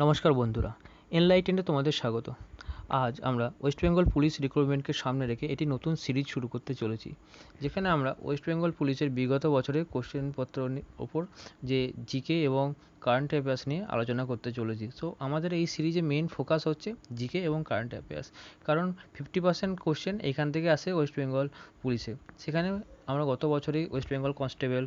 নমস্কার বন্ধুরা, এনলাইটেনে তোমাদের স্বাগত। আজ আমরা ওয়েস্ট বেঙ্গল পুলিশ রিক্রুটমেন্টকে সামনে রেখে একটি নতুন সিরিজ শুরু করতে চলেছি, যেখানে আমরা ওয়েস্ট বেঙ্গল পুলিশের বিগত বছরের কোশ্চেনপত্র ওপর যে জিকে এবং কারেন্ট অ্যাফেয়ার্স নিয়ে আলোচনা করতে চলেছি। সো আমাদের এই সিরিজে মেন ফোকাস হচ্ছে জিকে এবং কারেন্ট অ্যাফেয়ার্স, কারণ 50% কোশ্চেন এখান থেকে আসে ওয়েস্ট বেঙ্গল পুলিশে। সেখানে আমরা গত বছরই ওয়েস্ট বেঙ্গল কনস্টেবল,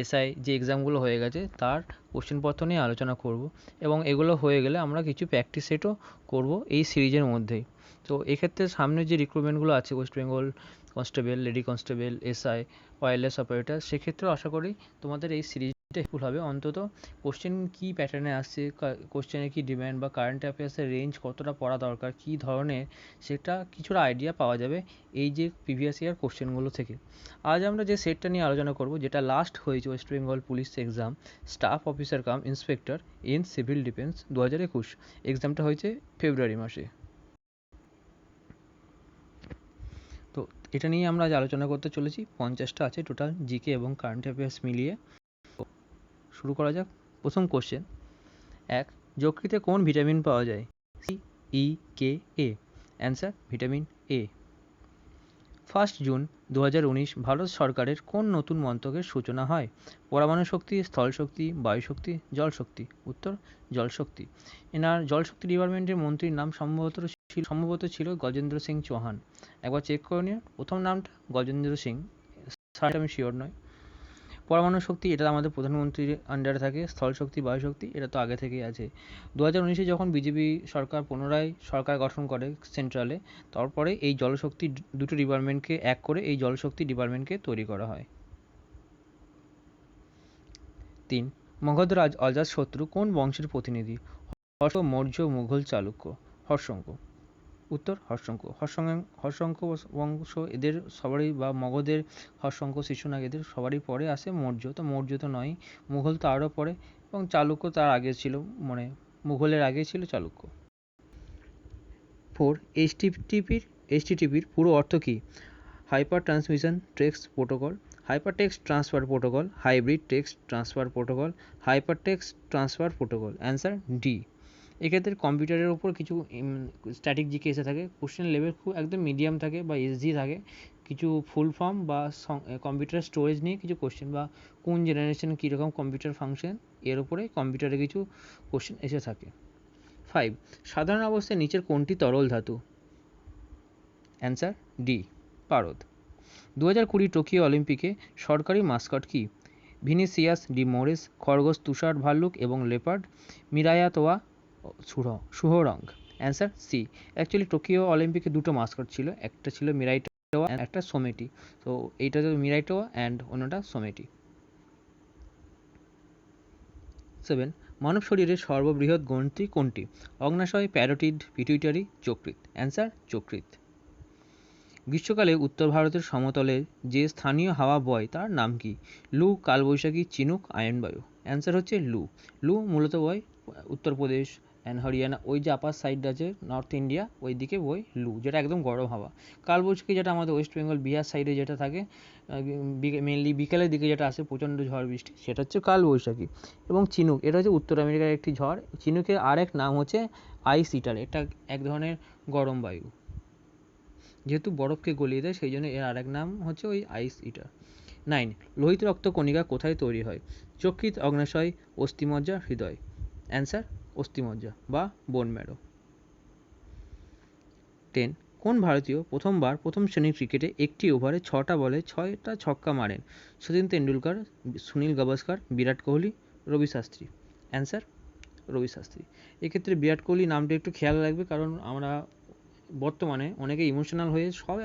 এসআই যে এক্সামগুলো হয়ে গেছে তার কোশ্চেনপত্র নিয়ে আলোচনা করব, এবং এগুলো হয়ে গেলে আমরা কিছু প্র্যাকটিস সেটও করব এই সিরিজের মধ্যেই। তো এক্ষেত্রে সামনে যে রিক্রুটমেন্টগুলো আছে West Bengal constable, lady constable, SI, wireless operator, সেক্ষেত্রেও আশা করি তোমাদের এই সিরিজটা হেল্পফুল হবে। অন্তত কোশ্চেন কী প্যাটার্নে আসছে, কোশ্চেনের কী ডিম্যান্ড বা কারেন্ট অ্যাফেয়ার্সের রেঞ্জ কতটা পড়া দরকার, কী ধরনের, সেটা কিছুটা আইডিয়া পাওয়া যাবে এই যে প্রিভিয়াস ইয়ার কোশ্চেনগুলো থেকে। আজ আমরা যে সেটটা নিয়ে আলোচনা করব, যেটা লাস্ট হয়েছে West Bengal police exam staff officer come inspector in civil defence 2021, এক্সামটা হয়েছে ফেব্রুয়ারি মাসে। তো এটা নিয়ে আমরা আজ আলোচনা করতে চলেছি। 50টা আছে টোটাল জিকে এবং কারেন্ট অ্যাফেয়ার্স মিলিয়ে। শুরু করা যাক। প্রথম কোশ্চেন 1, যকৃতে কোন ভিটামিন পাওয়া যায়? C, E, K, A. Answer vitamin A. 1 June 2019 Bharat সরকারের কোন নতুন মন্ত্রকের সূচনা হয়? পরমাণু শক্তি, স্থল শক্তি, বায়ু শক্তি, জল শক্তি। উত্তর জল শক্তি। এনার জল শক্তি ডিপার্টমেন্টের মন্ত্রীর নাম সম্ভবত ছিল গজেন্দ্র সিং চৌহান। একবার চেক করে নিন প্রথম নামটা গজেন্দ্র সিং, আমি শিওর নয়। পরমাণু শক্তি এটা আমাদের প্রধানমন্ত্রীর আন্ডারে থাকে। স্থল শক্তি, বায়ু শক্তি এটা তো আগে থেকেই আছে। 2019-এ যখন বিজেপি সরকার পুনরায় সরকার গঠন করে সেন্ট্রালে, তারপরে এই জলশক্তি দুটো ডিপার্টমেন্টকে এক করে এই জলশক্তি ডিপার্টমেন্টকে তৈরি করা হয়। 3, মগধরাজ অজাতশত্রু কোন বংশের প্রতিনিধি? হর্ষ, মৌর্য, মুঘল, চালুক্য। হর্ষঙ্ক। উত্তর হর্ষঙ্ক। হর্ষঙ্ক বংশ এদের সবারই, বা মগধের হর্ষঙ্ক, শিশুনাগ এদের সবারই পরে আসে মৌর্য। তো মৌর্য তো নয়, মুঘল তো আরও পরে, এবং চালুক্য তার আগে ছিল, মানে মুঘলের আগে ছিল চালুক্য। 4, এইচটিটিপির পুরো অর্থ কী? Hyper transmission text protocol, hyper text transfer protocol, hybrid text transfer protocol, hyper text transfer protocol. Answer D. এক্ষেত্রে কম্পিউটারের ওপর কিছু স্ট্যাটিক জিকে এসে থাকে, কোশ্চেন লেভেল খুব একদম মিডিয়াম থাকে বা এসজি থাকে, কিছু ফুল ফর্ম বা কম্পিউটার স্টোরেজ নিয়ে কিছু কোশ্চেন, বা কোন জেনারেশন কীরকম কম্পিউটার ফাংশন, এর উপরে কম্পিউটারে কিছু কোশ্চেন এসে থাকে। 5, সাধারণ অবস্থায় নিচের কোনটি তরল ধাতু? অ্যান্সার ডি, পারদ। 2020 টোকিও অলিম্পিকে সরকারি মাস্কট কি? ভিনিসিয়াস ডি মোরেস, খরগোশ, তুষার ভাল্লুক এবং লেপার্ড, মিরায়া তোয়া, সুহরং। Answer C. অ্যাকচুয়ালি টোকিও অলিম্পিকে দুটো মাস্কট ছিল, একটা ছিল মিরাইটোয়া অ্যান্ড একটা সোমেটি। তো এইটা হচ্ছে মিরাইটোয়া অ্যান্ড অন্যটা সোমেটি। 7, মানব শরীরের সর্ববৃহৎ গ্রন্থি কোনটি? অগ্নাশয়, প্যারোটিড, পিটুইটারি, যকৃৎ। অ্যান্সার যকৃৎ। গ্রীষ্মকালে উত্তর ভারতের সমতলে যে স্থানীয় হাওয়া বয় তার নাম কি? লু, কালবৈশাখী, চিনুক, আয়নবায়ু। অ্যান্সার হচ্ছে লু। লু মূলত বয় উত্তরপ্রদেশ অ্যান্ড হরিয়ানা, ওই যে আপার সাইড আছে নর্থ ইন্ডিয়া, ওই দিকে বয় লু, যেটা একদম গরম হাওয়া। কালবৈশাখী যেটা আমাদের ওয়েস্ট বেঙ্গল বিহার সাইডে যেটা থাকে, মেনলি বিকেলের দিকে যেটা আসে প্রচণ্ড ঝড় বৃষ্টি, সেটা হচ্ছে কালবৈশাখী। এবং চিনুক এটা হচ্ছে উত্তর আমেরিকার একটি ঝড়। চিনুকের আরেক নাম হচ্ছে আইস ইটার, এটা এক ধরনের গরম বায়ু, যেহেতু বরফকে গলিয়ে দেয় সেই জন্য এর আরেক নাম হচ্ছে ওই আইস ইটার। 9, লোহিত রক্ত কণিকা কোথায় তৈরি হয়? যকৃৎ, অগ্নাশয়, অস্থিমজ্জা, হৃদয়। অ্যান্সার অস্থিমজ্জা বা বোন ম্যারো। 10, কোন ভারতীয় প্রথমবার প্রথম শ্রেণীর ক্রিকেটে একটি ওভারে 6টা বলে 6টা ছক্কা মারেন? সচিন তেন্ডুলকর, সুনীল গাভাস্কর, বিরাট কোহলি, রবি শাস্ত্রী। অ্যান্সার রবি শাস্ত্রী। এক্ষেত্রে বিরাট কোহলি নামটা একটু খেয়াল রাখবে, কারণ আমরা বর্তমানে অনেকে ইমোশনাল হয়ে সব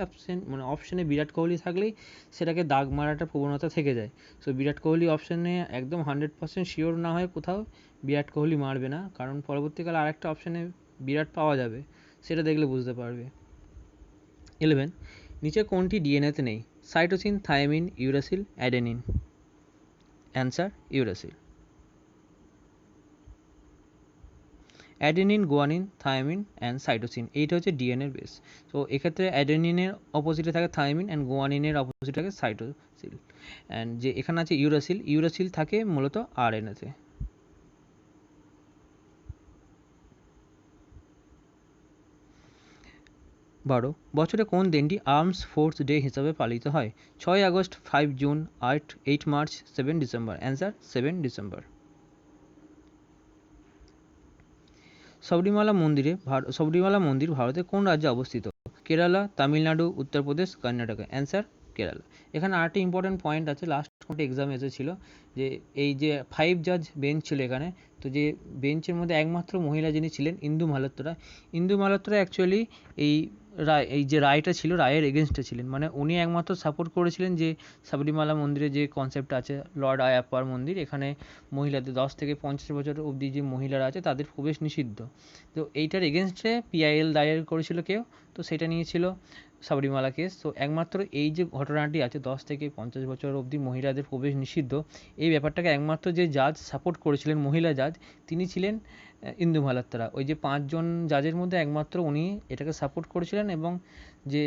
অপশানে বিরাট কোহলি থাকলেই সেটাকে দাগ মারাটা প্রবণতা থেকে যায়। সো বিরাট কোহলি অপশানে একদম 100% শিওর না হয় কোথাও বিরাট কোহলি মারবে না, কারণ পরবর্তীকালে আরেকটা অপশানে বিরাট পাওয়া যাবে, সেটা দেখলে বুঝতে পারবে। 11, নিচে কোনটি ডিএনএতে নেই? Cytosine, thymine, uracil, adenine. Answer uracil. Adenine, guanine, thymine and cytosine, এইটা হচ্ছে ডিএনএর বেস। তো এক্ষেত্রে অ্যাডেনিনের অপোজিটে থাকে থায়ামিন অ্যান্ড গুয়ানিনের অপোজিটে থাকে সাইটোসিল। অ্যান্ড যে এখানে আছে ইউরাসিল, ইউরাসিল থাকে মূলত আরএনএতে। 12 বছরে কোন দিনটি আর্মস ফোর্স ডে হিসাবে পালিত হয়? 6 August, 5 June, 8 March, 7 December. Answer 7 December. Sabarimala মন্দির ভারতের কোন রাজ্যে অবস্থিত? কেরালা, তামিলনাড়ু, উত্তরপ্রদেশ, কর্ণাটকা। অ্যান্সার কেরালা। এখানে আরেকটা ইম্পর্টেন্ট পয়েন্ট আছে, লাস্ট এক্সামে এসেছিল, যে এই যে 5 জাজ বেঞ্চ ছিল এখানে, তো যে বেঞ্চের মধ্যে একমাত্র মহিলা যিনি ছিলেন ইন্দু মালহোত্রা। ইন্দু মালহোত্রা অ্যাকচুয়ালি এই যে রায়টা ছিল, রায়ের এগেনস্টে ছিলেন, মানে উনি একমাত্র সাপোর্ট করেছিলেন যে সাবরিমালা মন্দিরে যে কনসেপ্ট আছে লর্ড আয়াপ্পার মন্দির, এখানে মহিলাদের 10 থেকে 50 বছর অবধি যে মহিলারা আছে তাদের প্রবেশ নিষিদ্ধ। তো এইটার এগেনস্টে পিআইএল দায়ের করেছিল কেউ, তো সেটা নিয়েছিল সাবরিমালা কেস। তো একমাত্র এই যে ঘটনাটি আছে 10 থেকে 50 বছর অবধি মহিলাদের প্রবেশ নিষিদ্ধ, এই ব্যাপারটাকে একমাত্র যে জাজ সাপোর্ট করেছিলেন, মহিলা জাজ, তিনি ছিলেন ইন্দু মালহোত্রা। ওই যে 5 জন জাজের মধ্যে একমাত্র উনি এটাকে সাপোর্ট করেছিলেন, এবং যে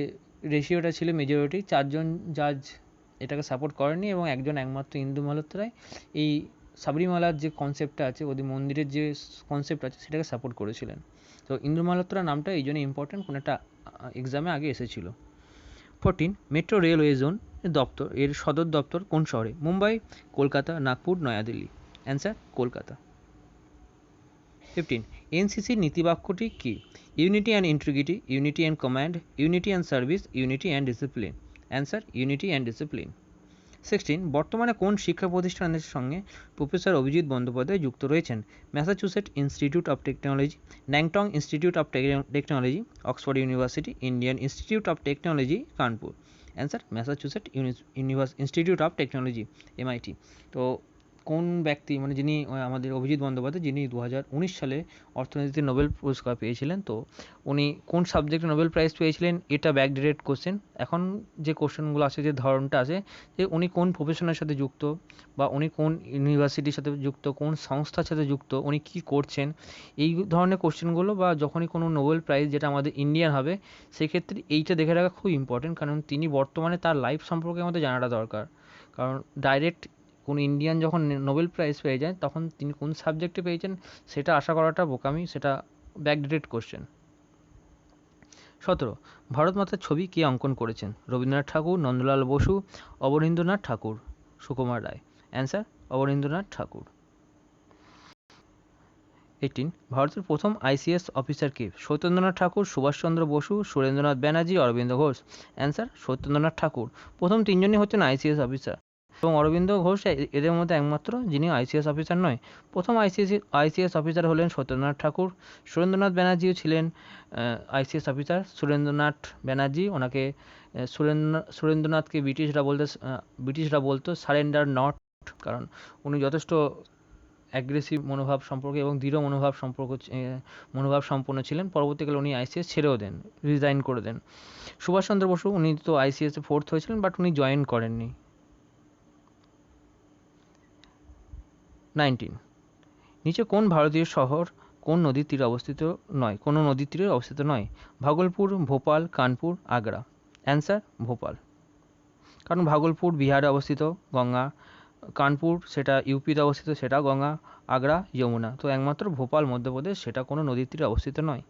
রেশিওটা ছিল মেজরিটি, 4 জন জাজ এটাকে সাপোর্ট করেনি, এবং একমাত্র ইন্দু মালহোত্রাই এই সাবরিমালার যে কনসেপ্টটা আছে, ওদের মন্দিরের যে কনসেপ্ট আছে সেটাকে সাপোর্ট করেছিলেন। তো ইন্দু মালহোত্রা নামটা এই জন্য ইম্পর্টেন্ট, কোনো একটা এক্সামে আগে এসেছিল। 14 মেট্রো রেলওয়ে জোন দপ্তর এর সদর দপ্তর কোন শহরে? মুম্বাই, কলকাতা, নাগপুর, নয়াদিল্লি। অ্যান্সার কলকাতা। 15 এনসিসির নীতিবাক্যটি কি? Unity and integrity, unity and command, unity and service, unity and discipline. Answer unity and discipline. 16 বর্তমানে কোন শিক্ষা প্রতিষ্ঠানের সঙ্গে প্রফেসর অভিজিৎ বন্দ্যোপাধ্যায় যুক্ত রয়েছেন? ম্যাসাচুসেট ইনস্টিটিউট অফ টেকনোলজি, ন্যাংটং Institute of Technology, Oxford University, Indian Institute of Technology, Kanpur. Answer Massachusetts Institute of Technology, MIT. তো কোন ব্যক্তি, মানে যিনি আমাদের অভিজিৎ বন্দ্যোপাধ্যায়, যিনি 2019 সালে অর্থনীতিতে নোবেল পুরস্কার পেয়েছিলেন, তো উনি কোন সাবজেক্টে নোবেল প্রাইজ পেয়েছিলেন এটা ব্যাকডেটেড কোশ্চেন। এখন যে কোশ্চেনগুলো আছে, যে ধরনটা আছে, যে উনি কোন প্রফেশনের সাথে যুক্ত, বা উনি কোন ইউনিভার্সিটির সাথে যুক্ত, কোন সংস্থার সাথে যুক্ত, উনি কী করছেন, এই ধরনের কোশ্চেনগুলো, বা যখনই কোনো নোবেল প্রাইজ যেটা আমাদের ইন্ডিয়ান হবে, সেক্ষেত্রে এইটা দেখে রাখা খুব ইম্পর্টেন্ট, কারণ তিনি বর্তমানে তার লাইফ সম্পর্কে আমাদের জানাটা দরকার। কারণ ডাইরেক্ট কোনো ইন্ডিয়ান যখন নোবেল প্রাইজ পেয়ে যায়, তখন তিনি কোন সাবজেক্টে পেয়েছেন সেটা আশা করাটা বোকামি, সেটা ব্যাকডেটেড কোশ্চেন। 17 ভারত মাতার ছবি কে অঙ্কন করেছেন? রবীন্দ্রনাথ ঠাকুর, নন্দলাল বসু, অবনীন্দ্রনাথ ঠাকুর, সুকুমার রায়। অ্যান্সার অবনীন্দ্রনাথ ঠাকুর। 18 ভারতের প্রথম আইসিএস অফিসার কে? সত্যেন্দ্রনাথ ঠাকুর, সুভাষচন্দ্র বসু, সুরেন্দ্রনাথ ব্যানার্জি, অরবিন্দ ঘোষ। অ্যান্সার সত্যেন্দ্রনাথ ঠাকুর। প্রথম 3 জনই হচ্ছেন আইসিএস অফিসার, এবং অরবিন্দ ঘোষ এদের মধ্যে একমাত্র যিনি আইসিএস অফিসার নয়। প্রথম আইসিএস অফিসার হলেন সত্যেন্দ্রনাথ ঠাকুর। সুরেন্দ্রনাথ ব্যানার্জিও ছিলেন আইসিএস অফিসার। সুরেন্দ্রনাথ ব্যানার্জি, ওনাকে সুরেন্দ্রনাথকে ব্রিটিশরা বলতো সারেন্ডার নট, কারণ উনি যথেষ্ট অ্যাগ্রেসিভ মনোভাব সম্পর্কে এবং দৃঢ় মনোভাব সম্পন্ন ছিলেন। পরবর্তীকালে উনি আইসিএস ছেড়েও দেন, রিজাইন করে দেন। সুভাষচন্দ্র বসু, উনি তো আইসিএসে 4th হয়েছিলেন, বাট উনি জয়েন করেননি। 19 নিচে কোন ভারতীয় শহর কোন নদীর তীরে অবস্থিত নয়? কোনো নদীর তীরে অবস্থিত নয়? ভাগলপুর, ভোপাল, কানপুর, আগ্রা। অ্যান্সার ভোপাল, কারণ ভাগলপুর বিহারে অবস্থিত, গঙ্গা। কানপুর সেটা ইউপিতে অবস্থিত, সেটা গঙ্গা। আগ্রা যমুনা। তো একমাত্র ভোপাল মধ্যপ্রদেশ, সেটা কোনো নদীর তীরে অবস্থিত নয়।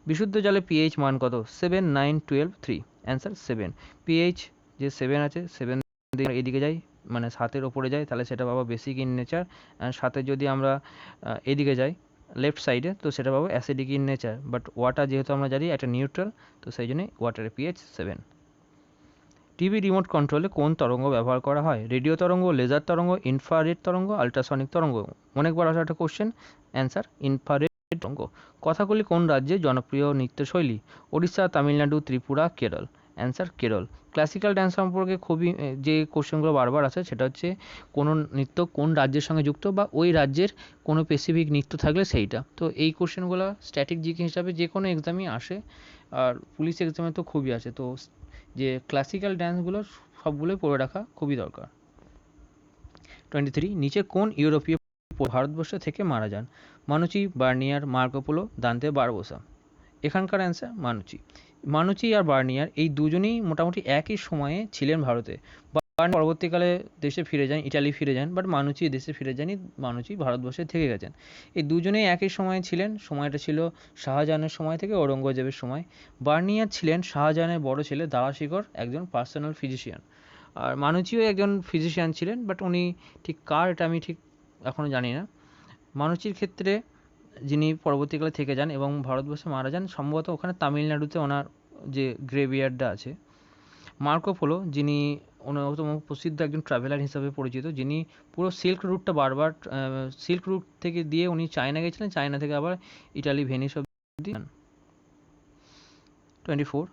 বিশুদ্ধ জলে পিএইচ মান কত? 7, 9, 12, 3। অ্যান্সার 7। পিএইচ যে 7 আছে, 7 এদিকে যাই, মানে 7-এর ওপরে যাই, তাহলে সেটা পাবো বেসিক ইন নেচার। অ্যান্ড 7-এর যদি আমরা এদিকে যাই লেফট সাইডে, তো সেটা পাবো acidic in nature. But water যেহেতু আমরা জানি একটা নিউট্রাল, তো সেই জন্যই ওয়াটারের পিএইচ 7। টিভি রিমোট কন্ট্রোলে কোন তরঙ্গ ব্যবহার করা হয়? রেডিও তরঙ্গ, লেজার তরঙ্গ, ইনফ্রারেড তরঙ্গ, আল্ট্রাসনিক তরঙ্গ। অনেকবার আসা একটা কোশ্চেন, অ্যান্সার ইনফ্রারেড তরঙ্গ। কথাকলি কোন রাজ্যের জনপ্রিয় নৃত্যশৈলী? Odisha, Tamil Nadu, Tripura, Kerala. Answer Kerala. Classical dance সম্পর্কে খুবই যে কোশ্চেনগুলো বারবার আসে, সেটা হচ্ছে কোনো নৃত্য কোন রাজ্যের সঙ্গে যুক্ত, বা ওই রাজ্যের কোনো স্পেসিফিক নৃত্য থাকলে সেইটা। তো এই কোশ্চেনগুলো স্ট্যাটিক জিকে হিসাবে যে কোনো এক্সামই আসে, আর পুলিশ এক্সামে তো খুবই আসে। তো যে ক্লাসিক্যাল ড্যান্সগুলো সবগুলোই পড়ে রাখা খুবই দরকার। 23 নিচে কোন ইউরোপীয় ভারতবর্ষ থেকে মারা যান? Manushi, Barnier, Marco Polo, দান্তে Barbosa. এখানকার অ্যান্সার মানুচি। মানুচি আর বার্নিয়ার এই দুজনেই মোটামুটি একই সময়ে ছিলেন ভারতে। পরবর্তীকালে দেশে ফিরে যান, ইটালি ফিরে যান, বাট মানুচি দেশে ফিরে যাননি, মানুচি ভারতবর্ষে থেকে গেছেন। এই দুজনেই একই সময়ে ছিলেন, সময়টা ছিল শাহজাহানের সময় থেকে ঔরঙ্গজেবের সময়। বার্নিয়ার ছিলেন শাহজাহানের বড় ছেলে দারাশিকোর একজন পার্সোনাল ফিজিশিয়ান, আর মানুচিও একজন ফিজিশিয়ান ছিলেন, বাট উনি ঠিক কার এটা আমি ঠিক এখনও জানি না। মানুচির ক্ষেত্রে যিনি পরবর্তীকালে থেকে যান এবং ভারতবর্ষে মারা যান, সম্ভবত ওখানে তামিলনাড়ুতে ওনার যে গ্রেভিয়ার্ডটা আছে। মার্কো পোলো, যিনি অন্যতম প্রসিদ্ধ একজন ট্রাভেলার হিসাবে পরিচিত, যিনি পুরো সিল্ক রুটটা বারবার সিল্ক রুট থেকে দিয়ে উনি চায়না গেছিলেন, চায়না থেকে আবার ইটালি ভেনিস অবধি। 24,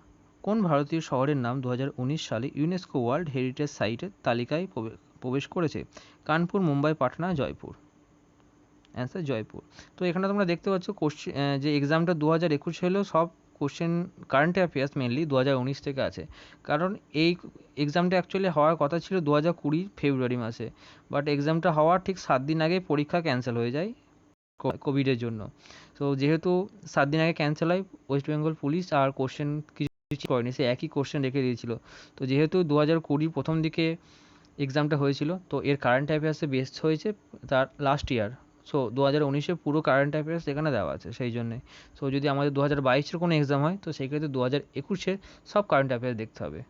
কোন ভারতীয় শহরের নাম 2019 সালে ইউনেস্কো ওয়ার্ল্ড হেরিটেজ সাইটের তালিকায় প্রবেশ করেছে? কানপুর, মুম্বাই, পাটনা, জয়পুর। অ্যান্সার জয়পুর। তো এখানে তোমরা দেখতে পাচ্ছ কোশ্চেন, যে এক্সামটা 2021 হলেও সব কোশ্চেন কারেন্ট অ্যাফেয়ার্স মেনলি 2019 থেকে আছে, কারণ এই এক্সামটা অ্যাকচুয়ালি হওয়ার কথা ছিল 2020 ফেব্রুয়ারি মাসে, বাট এক্সামটা হওয়ার ঠিক 7 দিন আগে পরীক্ষা ক্যান্সেল হয়ে যায় কোভিডের জন্য। তো যেহেতু 7 দিন আগে ক্যান্সেল হয়, ওয়েস্ট বেঙ্গল পুলিশ আর কোশ্চেন কিছু করেনি, সে একই কোশ্চেন রেখে দিয়েছিল। তো যেহেতু 2020 প্রথম দিকে এক্সামটা হয়েছিল, তো এর কারেন্ট অ্যাফেয়ার্সে বেস্ট হয়েছে তার লাস্ট ইয়ার। সো 2019-এ পুরো কারেন্ট অ্যাফেয়ার্স এখানে দেওয়া আছে, সেই জন্যে। সো যদি আমাদের 2022-এর কোনো এক্সাম হয়, তো সেই ক্ষেত্রে 2021-এর সব কারেন্ট অ্যাফেয়ার্স দেখতে হবে।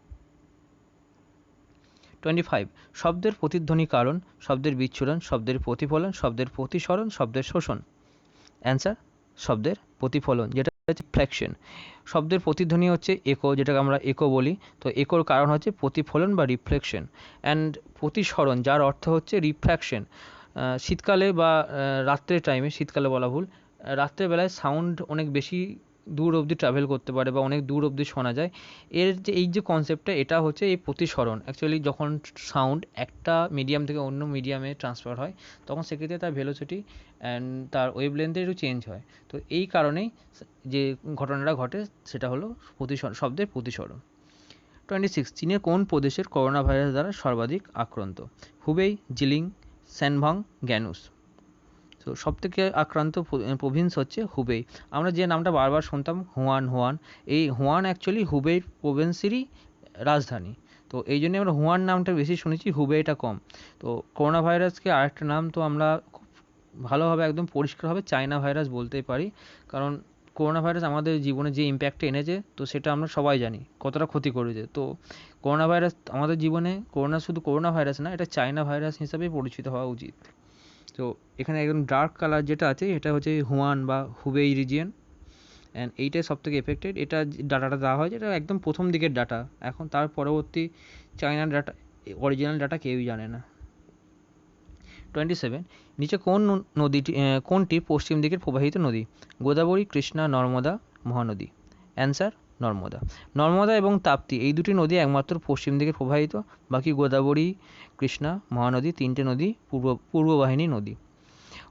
25, শব্দের প্রতিধ্বনি কারণ, শব্দের বিচ্ছুরণ, শব্দের প্রতিফলন, শব্দের প্রতিসরণ, শব্দের শোষণ। অ্যান্সার শব্দের প্রতিফলন, যেটা হচ্ছে রিফ্লেকশন। শব্দের প্রতিধ্বনি হচ্ছে একো, যেটাকে আমরা একো বলি। তো একোর কারণ হচ্ছে প্রতিফলন বা রিফ্লেকশন। অ্যান্ড প্রতিসরণ, যার অর্থ হচ্ছে রিফ্র্যাকশন। শীতকালে বা রাত্রের টাইমে, শীতকালে বলা ভুল, রাত্রেবেলায় সাউন্ড অনেক বেশি দূর অবধি ট্রাভেল করতে পারে বা অনেক দূর অবধি শোনা যায়। এই যে কনসেপ্টটা, এটা হচ্ছে এই প্রতিসরণ। অ্যাকচুয়ালি যখন সাউন্ড একটা মিডিয়াম থেকে অন্য মিডিয়ামে ট্রান্সফার হয়, তখন সেক্ষেত্রে তার ভেলোসিটি অ্যান্ড তার ওয়েভলেন্থের একটু চেঞ্জ হয়। তো এই কারণেই যে ঘটনাটা ঘটে, সেটা হলো শব্দের প্রতিসরণ। 26, চীনের কোন প্রদেশের করোনা ভাইরাস দ্বারা সর্বাধিক আক্রান্ত? হুবেই, জিলিং, স্যানভাং, গ্যানুস। তো সবথেকে আক্রান্ত প্রভিন্স হচ্ছে হুবেই। আমরা যে নামটা বারবার শুনতাম হুয়ান, এই হুয়ান অ্যাকচুয়ালি হুবেই প্রভিন্সেরই রাজধানী। তো এই জন্য আমরা হুয়ান নামটা বেশি শুনেছি, হুবেইটা কম। তো করোনা ভাইরাসকে আরেকটা নাম তো আমরা খুব ভালোভাবে একদম পরিষ্কারভাবে চায়না ভাইরাস বলতেই পারি, কারণ করোনা ভাইরাস আমাদের জীবনে যে ইম্প্যাক্টটা এনেছে, তো সেটা আমরা সবাই জানি কতটা ক্ষতি করেছে। তো করোনা ভাইরাস আমাদের জীবনে, শুধু করোনা ভাইরাস না, এটা চায়না ভাইরাস হিসাবে পরিচিত হওয়া উচিত। তো এখানে একদম ডার্ক কালার যেটা আছে, এটা হচ্ছে হুয়ান বা হুবেই রিজিয়ন, অ্যান্ড এইটাই সবথেকে এফেক্টেড। এটা ডাটাটা দেওয়া হয়, যেটা একদম প্রথম দিকের ডাটা। এখন তার পরবর্তী চায়নার ডাটা, অরিজিনাল ডাটা কেউই জানে না। 27, নিচে কোনটি পশ্চিম দিকের প্রবাহিত নদী? গোদাবরী, কৃষ্ণা, নর্মদা, মহানদী। অ্যান্সার নর্মদা। নর্মদা এবং তাপ্তি, এই দুটি নদী একমাত্র পশ্চিম দিকে প্রবাহিত, বাকি গোদাবরী, কৃষ্ণা, মহানদী তিনটে নদী পূর্ব বাহিনী নদী।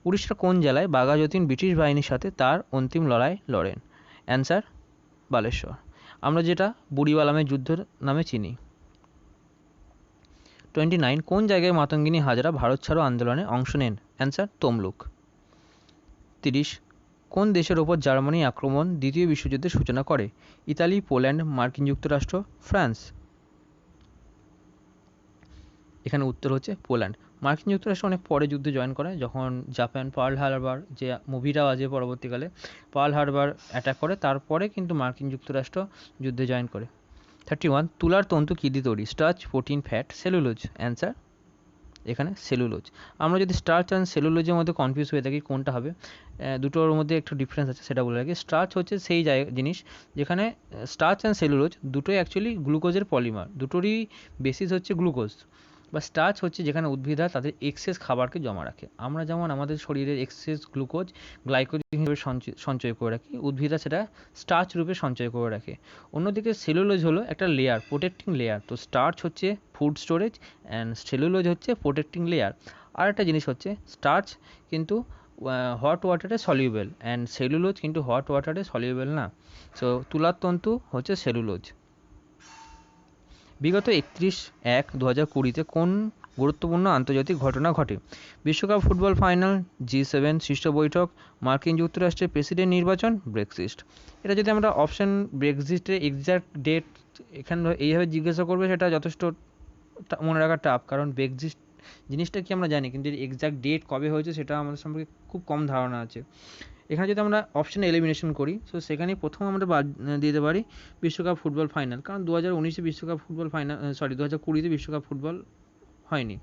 উড়িষ্যার কোন জেলায় বাঘা যতীন ব্রিটিশ বাহিনীর সাথে তার অন্তিম লড়াই লড়েন? অ্যান্সার বালেশ্বর, আমরা যেটা বুড়িবালামের যুদ্ধ নামে চিনি। 29, কোন জায়গায় মাতঙ্গিনী হাজরা ভারত ছাড়ো আন্দোলনে অংশ নেন? অ্যান্সার তমলুক। 30, কোন দেশের ওপর জার্মানি আক্রমণ দ্বিতীয় বিশ্বযুদ্ধের সূচনা করে? ইতালি, পোল্যান্ড, মার্কিন যুক্তরাষ্ট্র, ফ্রান্স। এখানে উত্তর হচ্ছে পোল্যান্ড। মার্কিন যুক্তরাষ্ট্র অনেক পরে যুদ্ধে জয়েন করে, যখন জাপান পার্ল হারবার, যে মুভিটাও আছে পরবর্তীকালে, পার্ল হারবার অ্যাটাক করে, তারপরে কিন্তু মার্কিন যুক্তরাষ্ট্র যুদ্ধে জয়েন করে। 31, তুলার তন্তু কী দিয়ে তৈরি? Starch, protein, fat, cellulose. Answer এখানে সেলুলোজ। আমরা যদি স্টার্চ অ্যান্ড সেলুলোজের মধ্যে কনফিউজ হয়ে থাকি কোনটা হবে, দুটোর মধ্যে একটু ডিফারেন্স আছে, সেটা বলে রাখি। স্টার্চ হচ্ছে সেই জিনিস যেখানে স্টার্চ অ্যান্ড সেলুলোজ দুটোই অ্যাকচুয়ালি গ্লুকোজের পলিমার, দুটোরই বেসিস হচ্ছে গ্লুকোজ। বা স্টার্চ হচ্ছে যেখানে উদ্ভিদরা তাদের এক্সেস খাবারকে জমা রাখে। আমরা যেমন আমাদের শরীরের এক্সেস গ্লুকোজ গ্লাইকোজেন হিসেবে সঞ্চয় করে রাখি, উদ্ভিদরা সেটা স্টার্চ রূপে সঞ্চয় করে রাখে। অন্যদিকে সেলুলোজ হলো একটা লেয়ার, প্রোটেক্টিং লেয়ার। তো স্টার্চ হচ্ছে ফুড স্টোরেজ অ্যান্ড সেলুলোজ হচ্ছে প্রোটেক্টিং লেয়ার। আর একটা জিনিস হচ্ছে স্টার্চ কিন্তু হট ওয়াটারে সলিউবেল, অ্যান্ড সেলুলোজ কিন্তু হট ওয়াটারে সলিউবেল না। সো তুলার তন্তু হচ্ছে সেলুলোজ। বিগত 31/1/2020 কোন গুরুত্বপূর্ণ আন্তর্জাতিক ঘটনা ঘটে? বিশ্বকাপ ফুটবল ফাইনাল, G7 শীর্ষ বৈঠক, মার্কিন যুক্তরাষ্ট্রের প্রেসিডেন্ট নির্বাচন, ব্রেক্সিট। এটা যদি আমরা অপশন ব্রেক্সিটের এক্স্যাক্ট ডেট এখানে এইভাবে জিজ্ঞাসা করবে, সেটা যথেষ্ট মনে রাখা টাফ, কারণ ব্রেক্সিট জিনিসটা কি আমরা জানি, কিন্তু এক্সাক্ট ডেট কবে হয়েছে সেটা আমাদের সম্পর্কে খুব কম ধারণা আছে। এখানে যদি আমরা অপশানে এলিমিনেশন করি, সো সেখানে প্রথম আমরা বাদ দিতে পারি বিশ্বকাপ ফুটবল ফাইনাল, কারণ 2019-এ বিশ্বকাপ ফুটবল ফাইনাল, 2020-তে বিশ্বকাপ ফুটবল হয়নি।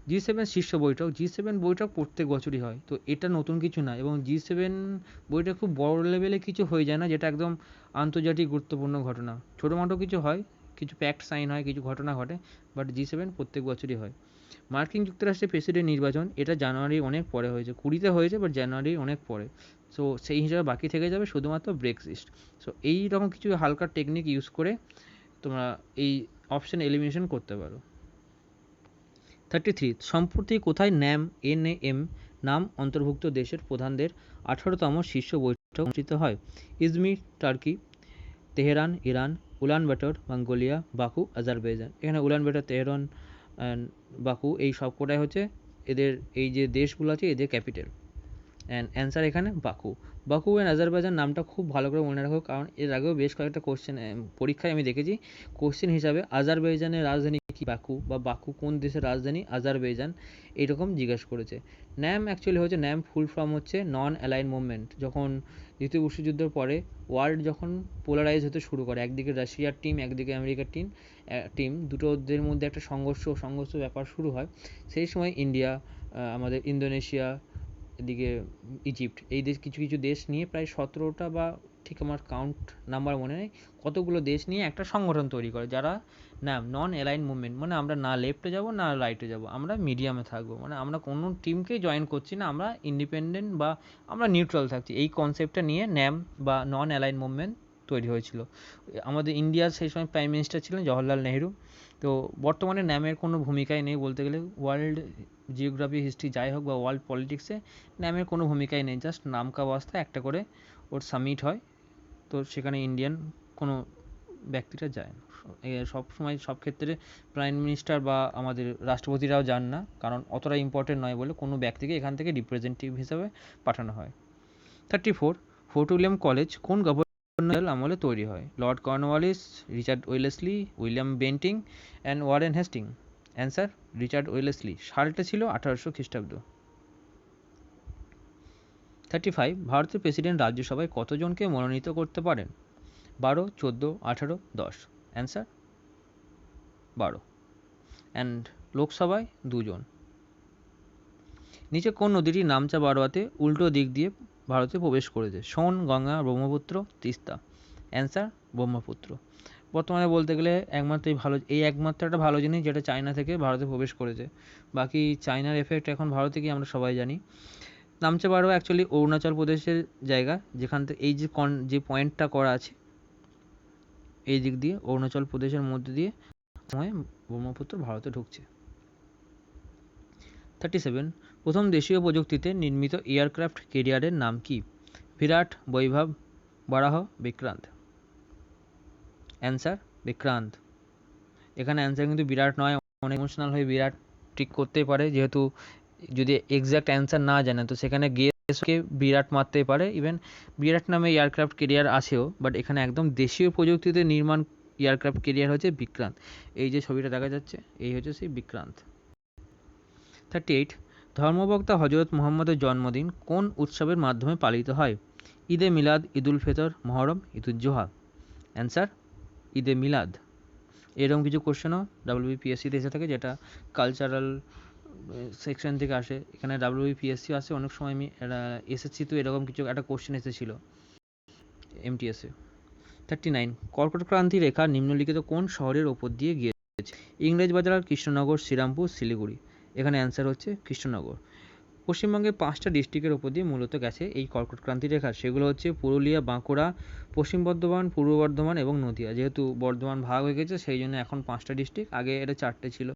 G7 শীর্ষ বৈঠক, G7 বৈঠক প্রত্যেক বছরই হয়, তো এটা নতুন কিছু না, এবং G7 বৈঠক খুব বড় লেভেলে কিছু হয়ে যায় না, যেটা একদম আন্তর্জাতিক গুরুত্বপূর্ণ ঘটনা। ছোটোখাটো কিছু হয়, কিছু প্যাক্ট সাইন হয়, কিছু ঘটনা ঘটে, বাট G7 প্রত্যেক বছরই হয়। মার্কিন যুক্তরাষ্ট্রের প্রেসিডেন্ট নির্বাচন, এটা জানুয়ারি অনেক পরে হয়েছে, 20-তে হয়েছে, বাট জানুয়ারি অনেক পরে, সো সেই হিসাবে বাকি থেকে যাবে শুধুমাত্র ব্রেক্সিট। সো এই রকম কিছু হালকা টেকনিক ইউজ করে তোমরা এই অপশান এলিমিনেশন করতে পারো। 33, সম্প্রতি কোথায় NAM নাম অন্তর্ভুক্ত দেশের প্রধানদের 18তম শীর্ষ বৈঠক অনুষ্ঠিত হয়? Izmir, Turkey; Tehran, Iran; Ulaanbaatar, Mongolia; Baku, Azerbaijan. এখানে উলানবাটর, তেহরান অ্যান্ড বাকু এই সবকটাই হচ্ছে এদের, এই যে দেশগুলো আছে এদের ক্যাপিটাল। অ্যান্ড অ্যান্সার এখানে বাকু। বাকু অ্যান্ড আজারবাইজান নামটা খুব ভালো করে মনে রাখো, কারণ এর আগেও বেশ কয়েকটা কোশ্চেন পরীক্ষায় আমি দেখেছি কোশ্চেন হিসাবে আজারবাইজানের রাজধানী কি বাকু, বা বাকু কোন দেশের রাজধানী আজারবাইজান, এইরকম জিজ্ঞাসা করেছে। ন্যাম অ্যাকচুয়ালি হচ্ছে, ন্যাম ফুল ফর্ম হচ্ছে নন অ্যালাইন মুভমেন্ট। যখন দ্বিতীয় বিশ্বযুদ্ধের পরে ওয়ার্ল্ড যখন পোলারাইজ হতে শুরু করে, একদিকে রাশিয়ার টিম, একদিকে আমেরিকার টিম দুটোদের মধ্যে একটা সংঘর্ষ ব্যাপার শুরু হয়, সেই সময় ইন্ডিয়া, আমাদের ইন্দোনেশিয়া, এদিকে ইজিপ্ট, এই দেশ কিছু কিছু দেশ নিয়ে প্রায় 17টা, বা ঠিক আমার কাউন্ট নাম্বার মনে নেই, কতগুলো দেশ নিয়ে একটা সংগঠন তৈরি করে, যারা নন অ্যালাইন মুভমেন্ট, মানে আমরা না লেফটে যাব না রাইটে যাব, আমরা মিডিয়ামে থাকবো, মানে আমরা কোনো টিমকেই জয়েন করছি না, আমরা ইন্ডিপেন্ডেন্ট বা আমরা নিউট্রাল থাকছি, এই কনসেপ্টটা নিয়ে ন্যাম বা নন অ্যালাইন মুভমেন্ট তৈরি হয়েছিল। আমাদের ইন্ডিয়ার সেই সময় প্রাইম মিনিস্টার ছিলেন জওহরলাল নেহেরু। তো বর্তমানে ন্যামের কোনো ভূমিকাই নেই বলতে গেলে, ওয়ার্ল্ড জিওগ্রাফি, হিস্ট্রি যাই হোক, বা ওয়ার্ল্ড পলিটিক্সে ন্যামের কোনো ভূমিকাই নেই, জাস্ট নামকা বাস্তা একটা করে ওর সামিট হয়, তো সেখানে ইন্ডিয়ান কোনো ব্যক্তিরা যায় না। সব সময় সব ক্ষেত্রে প্রাইম মিনিস্টার বা আমাদের রাষ্ট্রপতিরাও যান না, কারণ অতটা ইম্পর্টেন্ট নয় বলে কোনো ব্যক্তিকে এখান থেকে রিপ্রেজেন্টেটিভ হিসাবে পাঠানো হয়। 34, ফোর্ট উইলিয়াম কলেজ কোন গভর্নর আমলে তৈরি হয়? Lord Cornwallis, Richard Wellesley, William Bentinck and Warren Hasting. Answer Richard Wellesley. সালটা ছিল 1800 খ্রিস্টাব্দ। 35, ভারতের প্রেসিডেন্ট রাজ্যসভায় কতজনকে মনোনীত করতে পারেন? 12, 14, 18, 10। অ্যান্সার 12। অ্যান্ড লোকসভায় 2 জন। নিচে কোন নদীটি নামচা বারোয়াতে উল্টো দিক দিয়ে ভারতে প্রবেশ করেছে? সোন, গঙ্গা, ব্রহ্মপুত্র, তিস্তা। অ্যান্সার ব্রহ্মপুত্র। বর্তমানে বলতে গেলে একমাত্র একটা ভালো জিনিস যেটা চায়না থেকে ভারতে প্রবেশ করেছে, বাকি চায়নার এফেক্ট এখন ভারতে কি আমরা সবাই জানি। নামচা বারোয়া অ্যাকচুয়ালি অরুণাচল প্রদেশের জায়গা, যেখান থেকে এই যে পয়েন্টটা করা আছে এই দিক দিয়ে অরুণাচল প্রদেশের মধ্যে দিয়ে সময় ব্রহ্মপুত্র ভারতে ঢুকছে। 37, প্রথম দেশীয় প্রযুক্তিতে নির্মিত এয়ারক্রাফট ক্যারিয়ারের নাম কি? বিরাট, বৈভব, বারাহ, বিক্রান্ত। অ্যান্সার বিক্রান্ত। এখানে অ্যান্সার কিন্তু বিরাট নয়, অনেক ইমোশনাল হয়ে বিরাট ঠিক করতেই পারে, যেহেতু যদি এক্স্যাক্ট অ্যান্সার না জানে তো সেখানে গেসকে বিরাট মারতেই পারে। ইভেন বিরাট নামে এয়ারক্রাফট ক্যারিয়ার আছেও, বাট এখানে একদম দেশীয় প্রযুক্তিতে নির্মাণ এয়ারক্রাফট ক্যারিয়ার হচ্ছে বিক্রান্ত। এই যে ছবিটা দেখা যাচ্ছে এই হচ্ছে সেই বিক্রান্ত। 38, ধর্মবক্তা হজরত মুহাম্মদের জন্মদিন কোন উৎসবের মাধ্যমে পালিত হয়? ঈদে মিলাদ, ঈদুল ফিতর, মহরম, ঈদুজ্জোহা। অ্যান্সার ঈদে মিলাদ। এরকম কিছু কোশ্চেনও WBPSCতে এসে থাকে, যেটা কালচারাল সেকশন থেকে আসে। এখানে WBPSC আসে অনেক সময়, আমি SSC-তেও এরকম কিছু একটা কোশ্চেন এসেছিল MTS-এ। 39, কর্কট ক্রান্তি রেখা নিম্নলিখিত কোন শহরের ওপর দিয়ে গিয়েছে? ইংরেজবাজার, কৃষ্ণনগর, শ্রীরামপুর, শিলিগুড়ি। এখানে অ্যান্সার হচ্ছে কৃষ্ণনগর। পশ্চিমবঙ্গের 5টা ডিস্ট্রিক্টের ওপর দিয়ে মূলত গেছে এই কর্কট ক্রান্তি রেখা, সেগুলো হচ্ছে পুরুলিয়া, বাঁকুড়া, পশ্চিম বর্ধমান, পূর্ব বর্ধমান এবং নদিয়া। যেহেতু বর্ধমান ভাগ হয়ে গেছে সেই জন্য এখন 5টা ডিস্ট্রিক্ট, আগে এটা 4টে ছিল।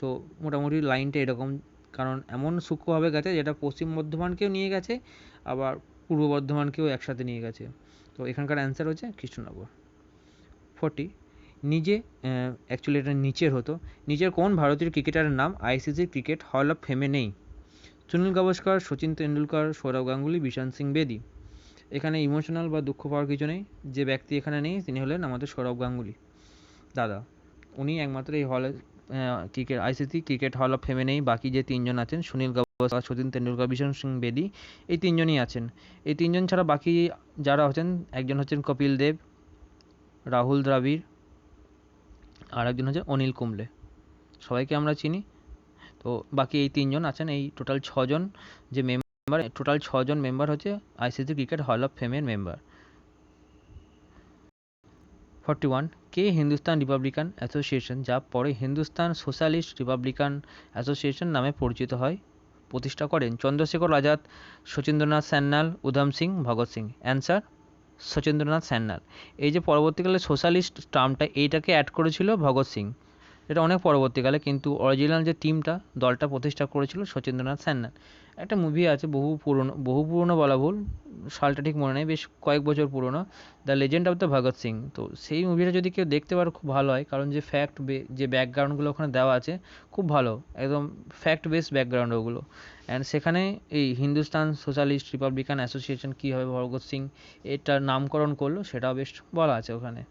তো মোটামুটি লাইনটা এরকম, কারণ এমন সূক্ষ্মভাবে গেছে যেটা পশ্চিম বর্ধমানকেও নিয়ে গেছে, আবার পূর্ব বর্ধমানকেও একসাথে নিয়ে গেছে। তো এখানকার অ্যান্সার হচ্ছে কৃষ্ণনগর। 40, অ্যাকচুয়ালি এটা নিচের হতো, নিচের কোন ভারতীয় ক্রিকেটারের নাম ICC ক্রিকেট হল অফ ফেমে নেই? সুনীল গাভাস্কর, সচিন তেন্ডুলকর, সৌরভ গাঙ্গুলি, বিশান সিং বেদি। এখানে ইমোশনাল বা দুঃখ পাওয়ার কিছু নেই, যে ব্যক্তি এখানে নেই তিনি হলেন আমাদের সৌরভ গাঙ্গুলি দাদা, উনি একমাত্র এই হলে cricket ICC cricket hall of ফেমে নেই, বাকি যে তিনজন আছেন সুনীল গাভাস্কার, সচিন তেন্ডুলকার, বিশন সিং বেদি, এই তিনজনই আছেন। এই তিনজন ছাড়া বাকি যারা হচ্ছেন, একজন হচ্ছেন কপিল দেব, রাহুল দ্রাবিড়, আর একজন হচ্ছে অনিল কুম্বলে, সবাইকে আমরা চিনি। তো বাকি এই তিনজন আছেন, এই টোটাল ছজন যে মেম্বার, টোটাল ছজন মেম্বার হচ্ছে আইসিসি ক্রিকেট হল অফ ফেমের মেম্বার। 41 কে হিন্দুস্তান রিপাবলিকান অ্যাসোসিয়েশন, যা পরে হিন্দুস্তান সোশ্যালিস্ট রিপাবলিকান অ্যাসোসিয়েশন নামে পরিচিত হয়, প্রতিষ্ঠা করেন? চন্দ্রশেখর আজাদ, শচীন্দ্রনাথ সান্যাল, উধম সিং, ভগৎ সিং। অ্যান্সার শচীন্দ্রনাথ সান্যাল। এই যে পরবর্তীকালে সোশ্যালিস্ট টার্মটা, এইটাকে অ্যাড করেছিল ভগৎ সিং, এটা অনেক পরবর্তীকালে, কিন্তু অরিজিনাল যে টিমটা, দলটা প্রতিষ্ঠা করেছিল শচীন্দ্রনাথ সান্যাল। একটা মুভি আছে বহু পুরনো বলা ভুল, সালটা ঠিক মনে নেই, বেশ কয়েক বছর পুরনো, the legend of the Bhagat Singh. তো সেই মুভিটা যদি কেউ দেখতে পারো খুব ভালো হয়, কারণ যে যে ব্যাকগ্রাউন্ডগুলো ওখানে দেওয়া আছে খুব ভালো, একদম ফ্যাক্ট বেসড ব্যাকগ্রাউন্ড ওগুলো। অ্যান্ড সেখানে এই হিন্দুস্তান সোশ্যালিস্ট রিপাবলিকান অ্যাসোসিয়েশন কীভাবে ভগৎ সিং এটার নামকরণ করলো সেটাও বেশ বলা আছে ওখানে।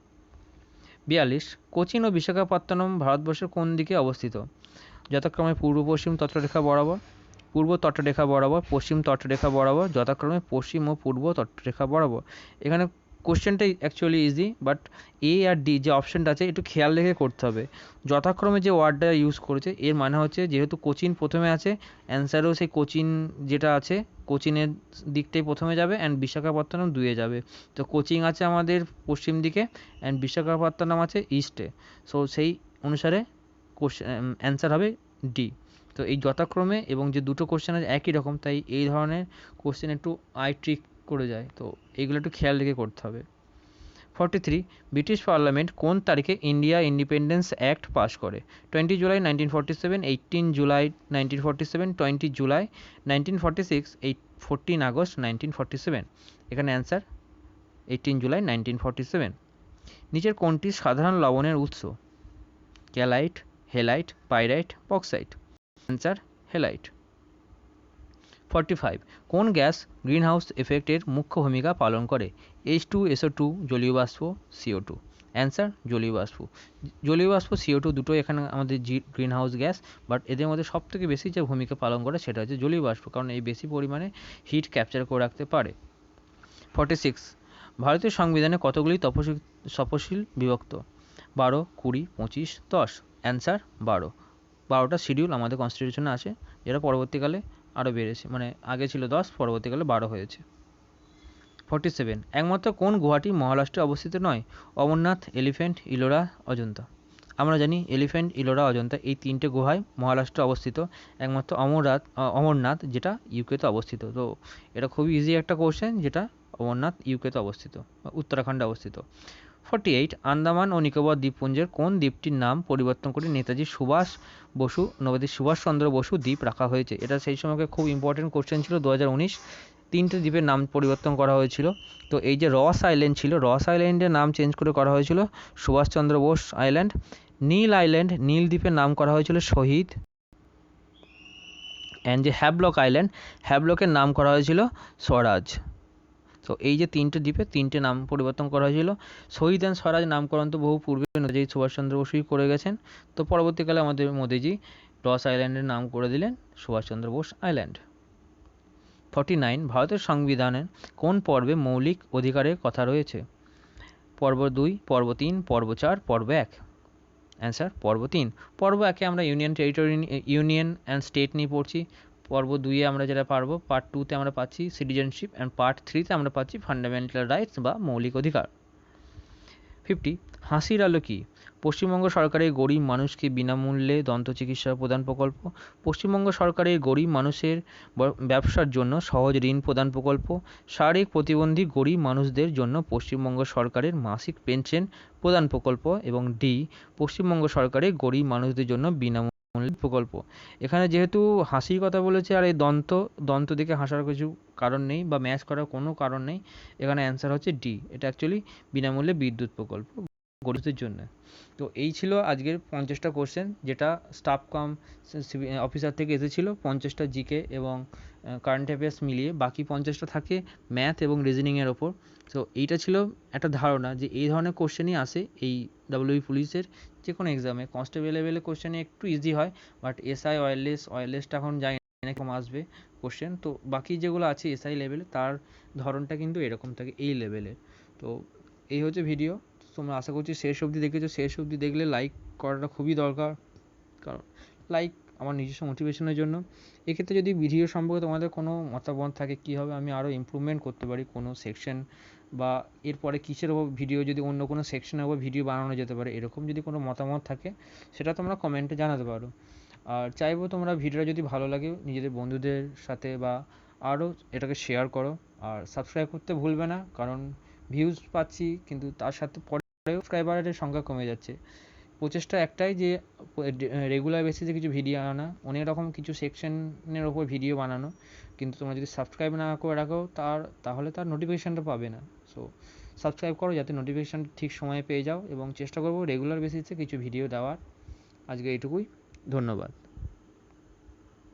42 কোচিন ও বিশাখাপত্তনম ভারতবর্ষের কোন দিকে অবস্থিত? যথাক্রমে পূর্ব পশ্চিম তটরেখা বরাবর, পূর্ব তটরেখা বরাবর, পশ্চিম তটরেখা বরাবর, যথাক্রমে পশ্চিম ও পূর্ব তটরেখা বরাবর। এখানে কোশ্চেনটাই অ্যাকচুয়ালি ইজি, বাট এ আর ডি যে অপশানটা আছে একটু খেয়াল রেখে করতে হবে। যথাক্রমে যে ওয়ার্ডটা ইউজ করেছে, এর মানে হচ্ছে যেহেতু কোচিন প্রথমে আছে, অ্যান্সারও সেই কোচিন যেটা আছে কোচিনের দিকটাই প্রথমে যাবে, অ্যান্ড বিশাখাপত্তনম দুয়ে যাবে। তো কোচিং আছে আমাদের পশ্চিম দিকে, অ্যান্ড বিশাখাপত্তনম আছে ইস্টে। সো সেই অনুসারে অ্যান্সার হবে ডি। তো এই যথাক্রমে এবং যে দুটো কোশ্চেন আছে একই রকম, তাই এই ধরনের কোশ্চেন একটু আই ট্রিক করে যায়, তো এইগুলো একটু খেয়াল রেখে করতে হবে। 43 ব্রিটিশ পার্লামেন্ট কোন তারিখে ইন্ডিয়া ইন্ডিপেন্ডেন্স অ্যাক্ট পাস করে? 20 জুলাই 1947, 18 জুলাই 1947, 20 জুলাই 1946, 14 আগস্ট 1947। এখানে অ্যান্সার 18 জুলাই 1947। নিচের কোনটি সাধারণ লবণের উৎস? ক্যালাইট, হেলাইট, পাইরাইট, বক্সাইট। অ্যান্সার হেলাইট। 45 কোন গ্যাস গ্রিনহাউস এফেক্টের মুখ্য ভূমিকা পালন করে? H2SO2, জলীয় বাষ্প, CO2। অ্যান্সার জলীয় বাষ্প। জলীয় বাষ্প CO2 দুটোই এখানে আমাদের গ্রিনহাউস গ্যাস, বাট এদের মধ্যে সবথেকে বেশি যে ভূমিকা পালন করে সেটা হচ্ছে জলীয় বাষ্প, কারণ এই বেশি পরিমাণে হিট ক্যাপচার করে রাখতে পারে। 46 ভারতীয় সংবিধানে কতগুলি তপশিল বিভক্ত? 12, 20, 25, 10। অ্যান্সার 12টা শিডিউল আমাদের কনস্টিটিউশনে আছে, যেটা পরবর্তীকালে আরও বেড়েছে, মানে আগে ছিল 10, পরবর্তীকালে 12 হয়েছে। 47 একমাত্র কোন গুহাটি মহারাষ্ট্রে অবস্থিত নয়? অমরনাথ, এলিফ্যান্ট, ইলোরা, অজন্তা। আমরা জানি এলিফ্যান্ট, ইলোরা, অজন্তা এই তিনটে গুহায় মহারাষ্ট্রে অবস্থিত, একমাত্র অমরনাথ যেটা ইউকেতে অবস্থিত। তো এটা খুবই ইজি একটা কোশ্চেন, যেটা অমরনাথ ইউকেতে অবস্থিত, উত্তরাখণ্ডে অবস্থিত। 48 আন্দামান ও নিকোবর দ্বীপপুঞ্জের কোন দ্বীপটির নাম পরিবর্তন করে নেতাজি সুভাষচন্দ্র বসু দ্বীপ রাখা হয়েছে? এটা সেই সময়কে খুব ইম্পর্টেন্ট কোশ্চেন ছিল। 2019 তিনটে দ্বীপের নাম পরিবর্তন করা হয়েছিল। তো এই যে রস আইল্যান্ড ছিল, রস আইল্যান্ডের নাম চেঞ্জ করে করা হয়েছিল সুভাষচন্দ্র বোস আইল্যান্ড। নীল দ্বীপের নাম করা হয়েছিল শহীদ, অ্যান্ড যে হ্যাভলকের নাম করা হয়েছিল স্বরাজ। তো এই যে তিনটে দ্বীপে তিনটে নাম পরিবর্তন করা হয়েছিল। শহীদ অ্যান্ড স্বরাজ নামকরণ তো বহু পূর্বে নেতাজি সুভাষচন্দ্র বসুই করে গেছেন, তো পরবর্তীকালে আমাদের মোদিজি রস আইল্যান্ডের নাম করে দিলেন সুভাষচন্দ্র বোস আইল্যান্ড। 49 ভারতের সংবিধানে কোন পর্বে মৌলিক অধিকারের কথা রয়েছে? পর্ব 2, পর্ব 3, পর্ব 4, পর্ব 1। অ্যান্সার পর্ব 3। পর্ব 1-এ আমরা ইউনিয়ন অ্যান্ড স্টেট নিয়ে পড়ছি। পর্ব 2-এ আমরা যেটা পারবো, পার্ট 2-তে আমরা পাচ্ছি সিটিজেনশিপ, অ্যান্ড পার্ট 3-তে আমরা পাচ্ছি ফান্ডামেন্টাল রাইটস বা মৌলিক অধিকার। 50 হাসির আলো কি? পশ্চিমবঙ্গ সরকারের গরিব মানুষকে বিনামূল্যে দন্ত চিকিৎসা প্রদান প্রকল্প, পশ্চিমবঙ্গ সরকারের গরিব মানুষের ব্যবসার জন্য সহজ ঋণ প্রদান প্রকল্প, শারীরিক প্রতিবন্ধী গরিব মানুষদের জন্য পশ্চিমবঙ্গ সরকারের মাসিক পেনশন প্রদান প্রকল্প, এবং ডি পশ্চিমবঙ্গ সরকারের গরিব মানুষদের জন্য বিনামূল্যে প্রকল্প। এখানে যেহেতু হাসির কথা বলেছে, আর এই দন্ত দিকে হাসার কিছু কারণ নেই বা ম্যাচ করার কোনো কারণ নেই, এখানে অ্যান্সার হচ্ছে ডি। এটা অ্যাকচুয়ালি বিনামূল্যে বিদ্যুৎ প্রকল্প। গরিবদের জন্য। তো এই ছিল আজকের 50টা কোশ্চেন, যেটা স্টাফ কাম অফিসার থেকে এসেছিলো। 50টা জিকে এবং কারেন্ট অ্যাফেয়ার্স মিলিয়ে, বাকি 50টা থাকে ম্যাথ এবং রিজনিংয়ের ওপর। তো এইটা ছিল একটা ধারণা যে এই ধরনের কোশ্চেনই আসে এই ডাব্লিউবি পুলিশের যে কোনো এক্সামে। কনস্টেবল লেভেলের কোশ্চেনে একটু ইজি হয়, বাট এসআই ওয়্যারলেসটা এখন জানি না কম আসবে কোশ্চেন। তো বাকি যেগুলো আছে এসআই লেভেলে, তার ধরনটা কিন্তু এরকম থাকে এই লেভেলের। তো এই হচ্ছে ভিডিও। তোমরা আশা করছি শেষ অবধি দেখেছো। শেষ অবধি দেখলে লাইক করাটা খুবই দরকার, কারণ লাইক আমার নিজস্ব মোটিভেশনের জন্য। এক্ষেত্রে যদি ভিডিও সম্পর্কে তোমাদের কোনো মতামত থাকে, কীভাবে আমি আরও ইমপ্রুভমেন্ট করতে পারি কোনো সেকশন, বা এরপরে কিসের ওপর ভিডিও, যদি অন্য কোনো সেকশনের ওপর ভিডিও বানানো যেতে পারে, এরকম যদি কোনো মতামত থাকে সেটা তোমরা কমেন্টে জানাতে পারো। আর চাইবো তোমরা ভিডিওটা যদি ভালো লাগে নিজেদের বন্ধুদের সাথে বা আরও এটাকে শেয়ার করো। আর সাবস্ক্রাইব করতে ভুলবে না, কারণ ভিউজ পাচ্ছি কিন্তু তার সাথে পরে সাবস্ক্রাইবারের সংখ্যা কমে যাচ্ছে। প্রচেষ্টা একটাই যে রেগুলার বেসিসে কিছু ভিডিও আনা, অনেক রকম কিছু সেকশনের ওপর ভিডিও বানানো, কিন্তু তোমরা যদি সাবস্ক্রাইব না করে রাখো তাহলে তার নোটিফিকেশানটা পাবে না। সো সাবস্ক্রাইব করো যাতে নোটিফিকেশান ঠিক সময়ে পেয়ে যাও, এবং চেষ্টা করবো রেগুলার বেসিসে কিছু ভিডিও দেওয়ার। আজকে এইটুকুই, ধন্যবাদ।